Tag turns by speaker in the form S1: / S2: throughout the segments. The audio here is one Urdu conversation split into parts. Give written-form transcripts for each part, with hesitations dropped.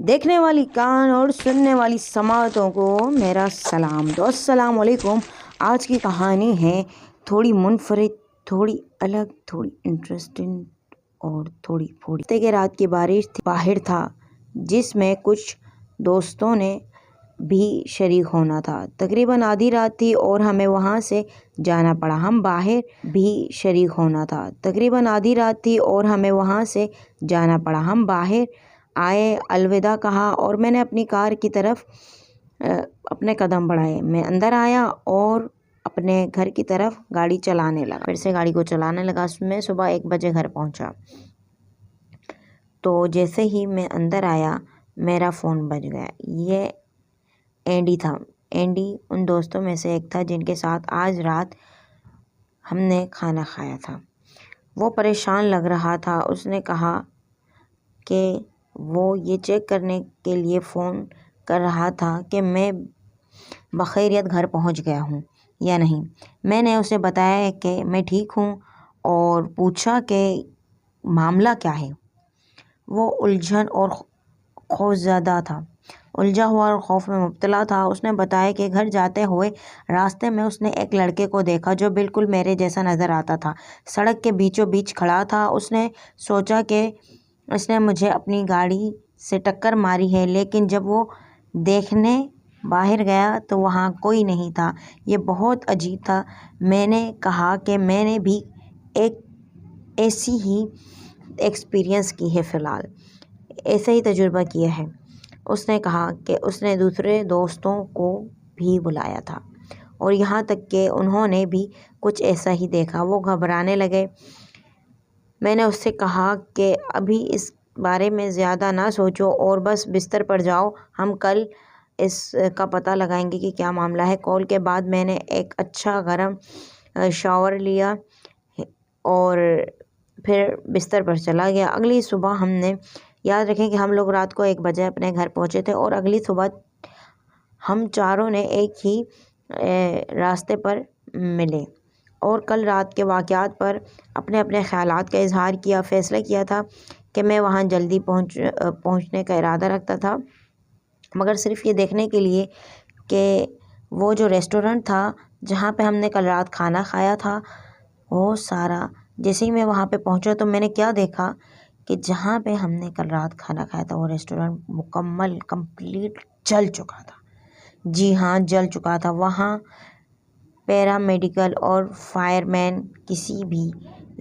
S1: دیکھنے والی کان اور سننے والی سماعتوں کو میرا سلام۔ تو السلام علیکم۔ آج کی کہانی ہے تھوڑی منفرد، تھوڑی الگ، تھوڑی انٹرسٹنگ اور تھوڑی پھوڑی۔ ہفتے کے رات کی بارش تھی، باہر تھا جس میں کچھ دوستوں نے بھی شریک ہونا تھا۔ تقریباً آدھی رات تھی اور ہمیں وہاں سے جانا پڑا۔ ہم باہر بھی شریک ہونا تھا۔ تقریباً آدھی رات تھی اور ہمیں وہاں سے جانا پڑا۔ ہم باہر آئے، الوداع کہا اور میں نے اپنی کار کی طرف اپنے قدم بڑھائے۔ میں اندر آیا اور اپنے گھر کی طرف گاڑی چلانے لگا۔ پھر سے گاڑی کو چلانے لگا۔ میں صبح 1 بجے گھر پہنچا۔ تو جیسے ہی میں اندر آیا میرا فون بج گیا۔ یہ اینڈی تھا۔ اینڈی ان دوستوں میں سے ایک تھا جن کے ساتھ آج رات ہم نے کھانا کھایا تھا۔ وہ پریشان لگ رہا تھا۔ اس نے کہا کہ وہ یہ چیک کرنے کے لیے فون کر رہا تھا کہ میں بخیریت گھر پہنچ گیا ہوں یا نہیں۔ میں نے اسے بتایا کہ میں ٹھیک ہوں اور پوچھا کہ معاملہ کیا ہے۔ وہ الجھن اور خوفزدہ تھا، الجھا ہوا اور خوف میں مبتلا تھا۔ اس نے بتایا کہ گھر جاتے ہوئے راستے میں اس نے ایک لڑکے کو دیکھا جو بالکل میرے جیسا نظر آتا تھا، سڑک کے بیچوں بیچ کھڑا تھا۔ اس نے سوچا کہ اس نے مجھے اپنی گاڑی سے ٹکر ماری ہے، لیکن جب وہ دیکھنے باہر گیا تو وہاں کوئی نہیں تھا۔ یہ بہت عجیب تھا۔ میں نے کہا کہ میں نے بھی ایک ایسی ہی ایکسپیرئنس کی ہے، فی الحال ایسا ہی تجربہ کیا ہے۔ اس نے کہا کہ اس نے دوسرے دوستوں کو بھی بلایا تھا اور یہاں تک کہ انہوں نے بھی کچھ ایسا ہی دیکھا۔ وہ گھبرانے لگے۔ میں نے اس سے کہا کہ ابھی اس بارے میں زیادہ نہ سوچو اور بس بستر پر جاؤ، ہم کل اس کا پتہ لگائیں گے کہ کیا معاملہ ہے۔ کال کے بعد میں نے ایک اچھا گرم شاور لیا اور پھر بستر پر چلا گیا۔ اگلی صبح ہم نے، یاد رکھیں کہ ہم لوگ رات کو 1 بجے اپنے گھر پہنچے تھے اور اگلی صبح ہم چاروں نے ایک ہی راستے پر ملے اور کل رات کے واقعات پر اپنے اپنے خیالات کا اظہار کیا۔ فیصلہ کیا تھا کہ میں وہاں جلدی پہنچنے کا ارادہ رکھتا تھا، مگر صرف یہ دیکھنے کے لیے کہ وہ جو ریسٹورنٹ تھا جہاں پہ ہم نے کل رات کھانا کھایا تھا وہ سارا، جیسے ہی میں وہاں پہ پہنچا تو میں نے کیا دیکھا کہ جہاں پہ ہم نے کل رات کھانا کھایا تھا وہ ریسٹورنٹ کمپلیٹ جل چکا تھا۔ جی ہاں، جل چکا تھا۔ وہاں پیرامیڈیکل اور فائر مین کسی بھی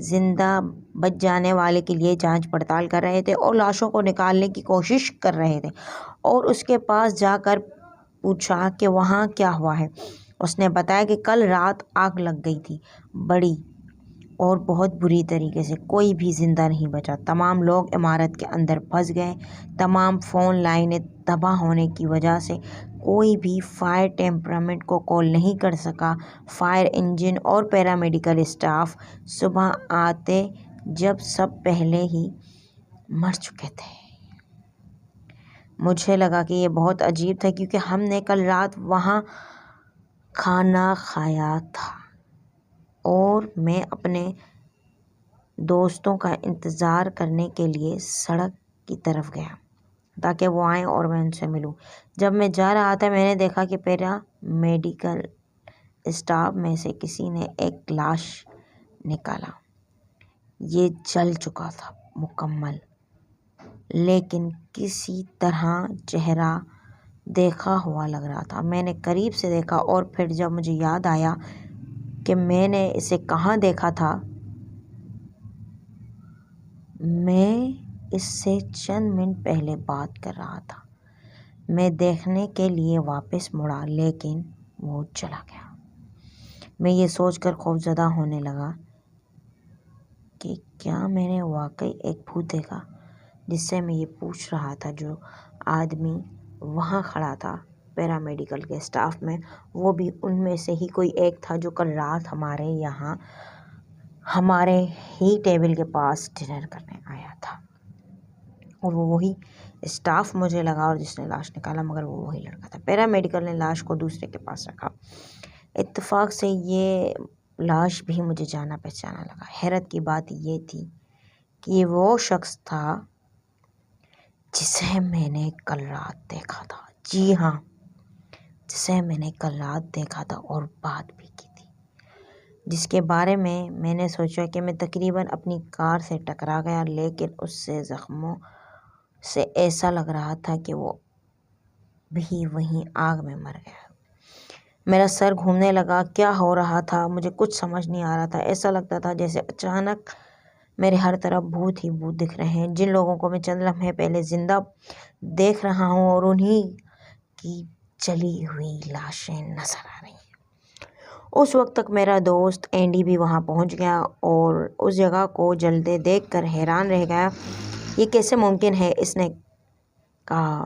S1: زندہ بچ جانے والے کے لیے جانچ پڑتال کر رہے تھے اور لاشوں کو نکالنے کی کوشش کر رہے تھے، اور اس کے پاس جا کر پوچھا کہ وہاں کیا ہوا ہے۔ اس نے بتایا کہ کل رات آگ لگ گئی تھی، بڑی اور بہت بری طریقے سے، کوئی بھی زندہ نہیں بچا۔ تمام لوگ عمارت کے اندر پھنس گئے۔ تمام فون لائنیں تباہ ہونے کی وجہ سے کوئی بھی فائر ڈپارٹمنٹ کو کال نہیں کر سکا۔ فائر انجن اور پیرامیڈیکل اسٹاف صبح آتے جب سب پہلے ہی مر چکے تھے۔ مجھے لگا کہ یہ بہت عجیب تھا کیونکہ ہم نے کل رات وہاں کھانا کھایا تھا اور میں اپنے دوستوں کا انتظار کرنے کے لیے سڑک کی طرف گیا تاکہ وہ آئیں اور میں ان سے ملوں۔ جب میں جا رہا تھا میں نے دیکھا کہ پیرامیڈیکل اسٹاف میں سے کسی نے ایک لاش نکالا۔ یہ جل چکا تھا مکمل، لیکن کسی طرح چہرہ دیکھا ہوا لگ رہا تھا۔ میں نے قریب سے دیکھا اور پھر جب مجھے یاد آیا کہ میں نے اسے کہاں دیکھا تھا، میں اس سے چند منٹ پہلے بات کر رہا تھا، میں دیکھنے کے لیے واپس مڑا لیکن وہ چلا گیا۔ میں یہ سوچ کر خوفزدہ ہونے لگا کہ کیا میں نے واقعی ایک بھوت دیکھا، جس سے میں یہ پوچھ رہا تھا۔ جو آدمی وہاں کھڑا تھا پیرامیڈیکل کے اسٹاف میں، وہ بھی ان میں سے ہی کوئی ایک تھا جو کل رات ہمارے یہاں ہمارے ہی ٹیبل کے پاس ڈنر کرنے آیا تھا، اور وہ وہی اسٹاف مجھے لگا اور جس نے لاش نکالا، مگر وہ وہی لڑکا تھا۔ پیرامیڈیکل نے لاش کو دوسرے کے پاس رکھا۔ اتفاق سے یہ لاش بھی مجھے جانا پہچانا لگا۔ حیرت کی بات یہ تھی کہ یہ وہ شخص تھا جسے میں نے کل رات دیکھا تھا۔ جی ہاں، جسے میں نے کل رات دیکھا تھا اور بات بھی کی تھی، جس کے بارے میں نے سوچا کہ میں تقریباً اپنی کار سے ٹکرا گیا، لیکن اس سے زخموں سے ایسا لگ رہا تھا کہ وہ بھی وہیں آگ میں مر گیا۔ میرا سر گھومنے لگا۔ کیا ہو رہا تھا مجھے کچھ سمجھ نہیں آ رہا تھا۔ ایسا لگتا تھا جیسے اچانک میرے ہر طرف بھوت ہی بھوت دکھ رہے ہیں، جن لوگوں کو میں چند لمحے پہلے زندہ دیکھ رہا ہوں، اور انہی کی جلی ہوئی لاشیں نظر آ رہی ہیں۔ اس وقت تک میرا دوست اینڈی بھی وہاں پہنچ گیا اور اس جگہ کو جلتے دیکھ کر حیران رہ گیا۔ یہ کیسے ممکن ہے؟ اس نے کہا۔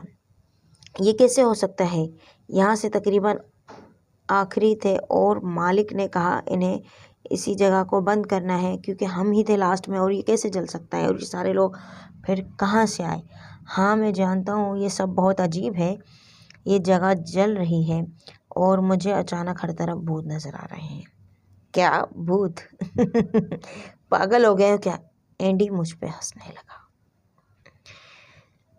S1: یہ کیسے ہو سکتا ہے؟ یہاں سے تقریباً آخری تھے اور مالک نے کہا انہیں اسی جگہ کو بند کرنا ہے کیونکہ ہم ہی تھے لاسٹ میں، اور یہ کیسے جل سکتا ہے؟ اور یہ سارے لوگ پھر کہاں سے آئے؟ ہاں میں جانتا ہوں یہ سب بہت عجیب ہے۔ یہ جگہ جل رہی ہے اور مجھے اچانک ہر طرف بھوت نظر آ رہے ہیں۔ کیا بھوت؟ پاگل ہو گئے ہو کیا؟ اینڈی مجھ پہ ہنسنے لگا۔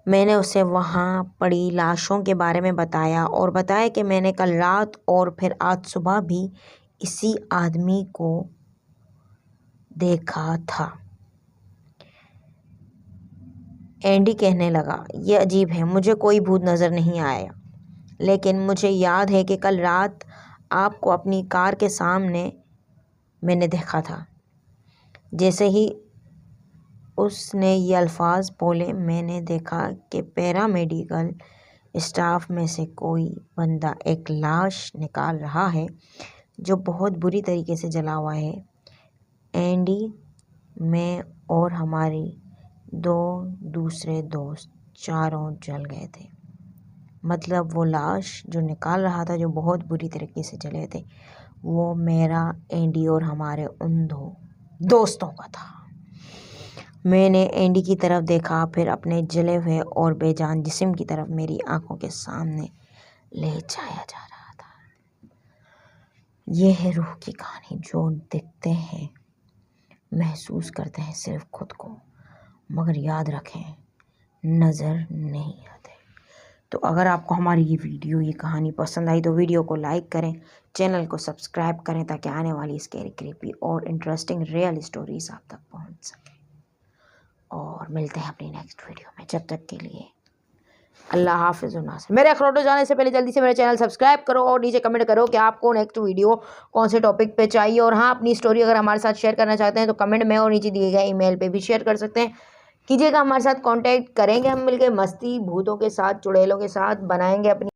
S1: میں نے اسے وہاں پڑی لاشوں کے بارے میں بتایا اور بتایا کہ میں نے کل رات اور پھر آج صبح بھی اسی آدمی کو دیکھا تھا۔ اینڈی کہنے لگا، یہ عجیب ہے، مجھے کوئی بھوت نظر نہیں آیا، لیکن مجھے یاد ہے کہ کل رات آپ کو اپنی کار کے سامنے میں نے دیکھا تھا۔ جیسے ہی اس نے یہ الفاظ بولے، میں نے دیکھا کہ پیرا میڈیکل اسٹاف میں سے کوئی بندہ ایک لاش نکال رہا ہے جو بہت بری طریقے سے جلا ہوا ہے۔ اینڈی، میں اور ہمارے دو دوسرے دوست چاروں جل گئے تھے۔ مطلب وہ لاش جو نکال رہا تھا جو بہت بری طریقے سے جلے تھے، وہ میرا، اینڈی اور ہمارے ان دو دوستوں کا تھا۔ میں نے اینڈی کی طرف دیکھا، پھر اپنے جلے ہوئے اور بے جان جسم کی طرف میری آنکھوں کے سامنے لے جایا جا رہا تھا۔ یہ ہے روح کی کہانی۔ جو دیکھتے ہیں، محسوس کرتے ہیں صرف خود کو، مگر یاد رکھیں نظر نہیں آتے۔ تو اگر آپ کو ہماری یہ ویڈیو، یہ کہانی پسند آئی تو ویڈیو کو لائک کریں، چینل کو سبسکرائب کریں تاکہ آنے والی اسکیری کریپی اور انٹرسٹنگ ریئل اسٹوریز آپ تک پہنچ سکیں۔ اور ملتے ہیں اپنی نیکسٹ ویڈیو میں، جب تک کے لیے اللہ حافظ و ناصر۔ میرے اخروٹو جانے سے پہلے جلدی سے میرے چینل سبسکرائب کرو اور نیچے کمنٹ کرو کہ آپ کو نیکسٹ ویڈیو کون سے ٹاپک پہ چاہیے، اور ہاں اپنی اسٹوری اگر ہمارے ساتھ شیئر کرنا چاہتے ہیں تو کمنٹ میں اور نیچے دیے گئے ای میل پہ بھی شیئر کر سکتے ہیں کیجیے گا، ہمارے ساتھ کانٹیکٹ کریں گے، ہم مل کے مستی بھوتوں کے ساتھ، چڑیلوں کے ساتھ بنائیں گے اپنی